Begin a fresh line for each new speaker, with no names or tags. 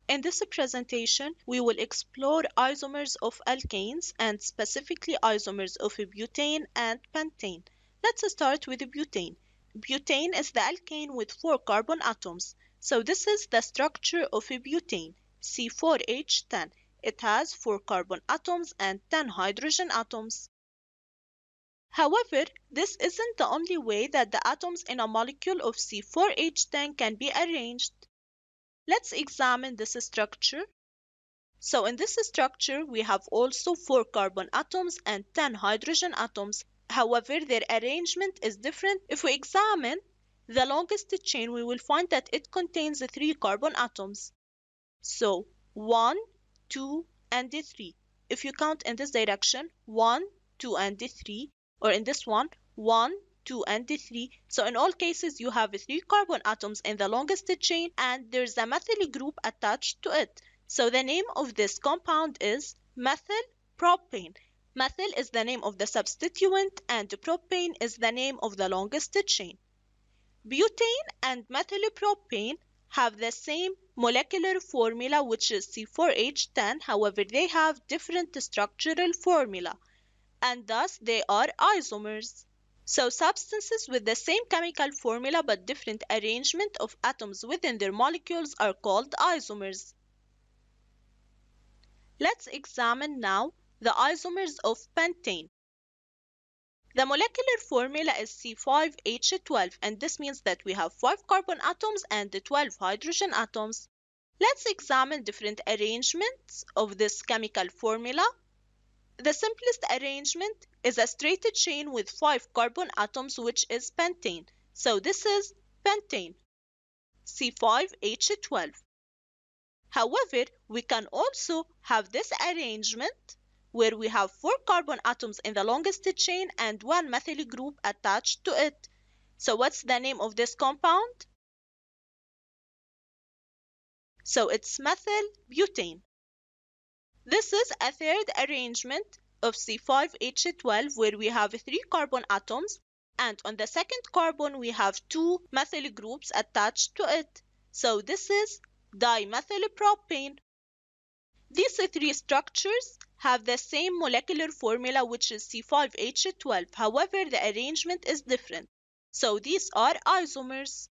In this presentation, we will explore isomers of alkanes and specifically isomers of butane and pentane. Let's start with butane. Butane is the alkane with 4 carbon atoms. So this is the structure of butane, C4H10. It has 4 carbon atoms and 10 hydrogen atoms. However, this isn't the only way that the atoms in a molecule of C4H10 can be arranged. Let's examine this structure. So in this structure, we have also 4 carbon atoms and 10 hydrogen atoms. However, their arrangement is different. If we examine the longest chain, we will find that it contains 3 carbon atoms. So 1, 2, and 3. If you count in this direction, 1, 2, and 3, or in this one, 1, 2, and 3. So in all cases, you have 3 carbon atoms in the longest chain, and there's a methyl group attached to it. So the name of this compound is methyl propane. Methyl is the name of the substituent, and propane is the name of the longest chain. Butane and methylpropane have the same molecular formula, which is C4H10. However, they have different structural formula, and thus they are isomers. So substances with the same chemical formula but different arrangement of atoms within their molecules are called isomers. Let's examine now the isomers of pentane. The molecular formula is C5H12, and this means that we have 5 carbon atoms and 12 hydrogen atoms. Let's examine different arrangements of this chemical formula. The simplest arrangement is a straight chain with 5 carbon atoms, which is pentane. So this is pentane, C5H12. However, we can also have this arrangement where we have 4 carbon atoms in the longest chain and 1 methyl group attached to it. So what's the name of this compound? So it's methyl butane. This is a third arrangement of C5H12 where we have 3 carbon atoms, and on the second carbon we have 2 methyl groups attached to it. So this is dimethylpropane. These 3 structures have the same molecular formula, which is C5H12. However, the arrangement is different. So these are isomers.